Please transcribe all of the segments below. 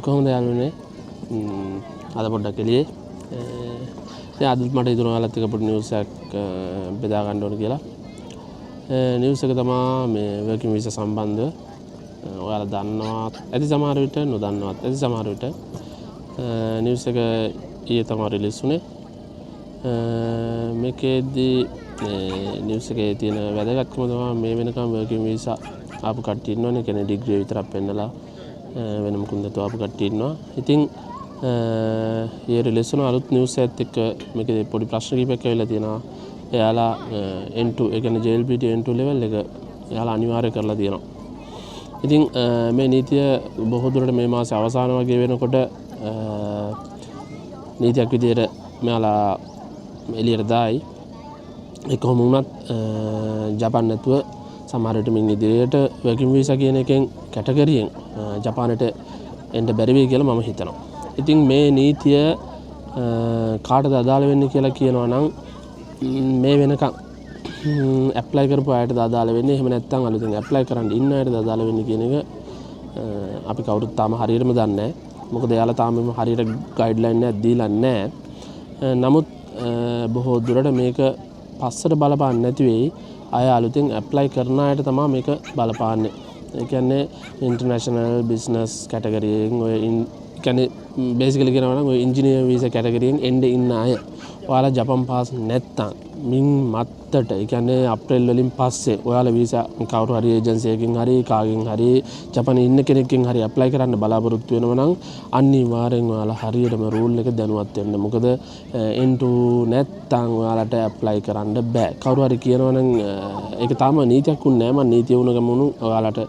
කොහොමද යාළුවනේ අද පොඩ්ඩක් එළියේ ඉතින් අද මට හිතුණා ඔයාලත් එක්ක පොඩි නිවුස් එකක් බෙදා ගන්න ඕන කියලා නිවුස් එක තමයි මේ වර්කින් වීසා සම්බන්ධව ඔයාලා දන්නවත් ඇති සමහර විට නොදන්නවත් ඇති සමහර විට නිවුස් එක ඊයේ තමයි රිලීස් වුණේ මේකේදී නිවුස් එකේ තියෙන වැදගත්කම තමයි මේ වෙනකම් වර්කින් වීසා ආපු කට්ටිය ඉන්නවනේ කියන්නේ ඩිග්‍රී විතරක් පෙන්නලා වෙන මොකුත් නැතුව ආපු කට්ටිය ඉන්නවා. ඉතින් ඊයේ රිලීස් වුණ අලුත් නිවුස් එකත් එක්ක මේකේ පොඩි ප්‍රශ්න කිහිපයක් ඇවිල්ලා තියෙනවා. එයාලා N2 ඒ කියන්නේ JLPT N2 level එක එයාලා අනිවාර්ය කරලා තියෙනවා. ඉතින් මේ නීතිය බොහෝ දුරට මේ මාසේ අවසාන වගේ වෙනකොට නීතියක් විදියට මෙයාලා එළියට දායි. ඒ කොහොම වුණත් ජපාන් නැතුව සමහර විට මින් ඉදිරියට වර්කින් වීසා කියන එකෙන් කැටගරියෙන් ජපානට එන්න බැරි වෙයි කියලා මම හිතනවා. ඉතින් මේ නීතිය කාටද අදාළ වෙන්නේ කියලා කියනවා නම් මේ වෙනකන් ඇප්ලයි කරපු අයටද අදාළ වෙන්නේ එහෙම නැත්නම් අලුතෙන් ඇප්ලයි කරන්න ඉන්න අයටද අදාළ වෙන්නේ කියන එක අපි කවුරුත් තාම හරියටම දන්නේ නැහැ. මොකද එයාලා තාම හරියට ගයිඩ්ලයින් එකක් දීලා නැහැ. නමුත් බොහෝ දුරට මේක පස්සට බලපාන්නේ නැති වෙයි. අය අලුතෙන් ඇප්ලයි කරන අයට තමයි මේක බලපාන්නේ. ඒ කියන්නේ ඉන්ටර්නැෂනල් බිස්නස් කැටගරියෙන් ඔය කියන්නේ බේසිකලි කියනවා නම් ඔය ඉන්ජිනියර් වීසා කැටගරියෙන් එන්න ඉන්න අය. ඔයාලා ජපන් පාස් නැත්තම් මින් මත්තට ඒ කියන්නේ අප්‍රේල් වලින් පස්සේ ඔයාලා වීසා කවුරු හරි ඒජන්සි එකකින් හරි කාගෙන් හරි ජපානයේ ඉන්න කෙනෙක්ගෙන් හරි ඇප්ලයි කරන්න බලාපොරොත්තු වෙනවා නම් අනිවාර්යෙන් ඔයාලා හරියටම රූල් එක දැනුවත් වෙන්න. මොකද N2 නැත්තම් ඔයාලට ඇප්ලයි කරන්න බෑ. කවුරු හරි කියනවා නම් ඒක තාම නීතියක් උන්නේ නැහැ. මම නීතිය වුණ ගමන් ඔයාලට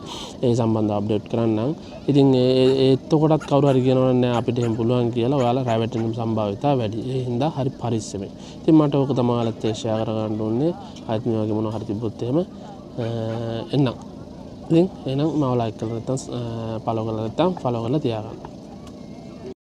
ඒ සම්බන්ධව අප්ඩේට් කරන්නම්. ඉතින් එතකොටත් කවුරු හරි කියනවා නෑ අපිට එහෙම පුළුවන් කියලා ඔයාලා රැවටෙන්න සම්භාවිතාව වැඩි. ඒ හින්දා හරි පරිස්සමෙන්. ඉතින් මට ඕක තමයි ඔයාලත් ෂෙයා කරගන්න ඕනේ. ආයෙත් මේ වගේ මොනවා හරි තිබ්බොත් එහෙම එන්නම්. ඉතින් එහෙනම් මම ලයික් කරලා නැත්නම් ෆලෝ කරලා නැත්නම් ෆලෝ කරලා තියාගන්න.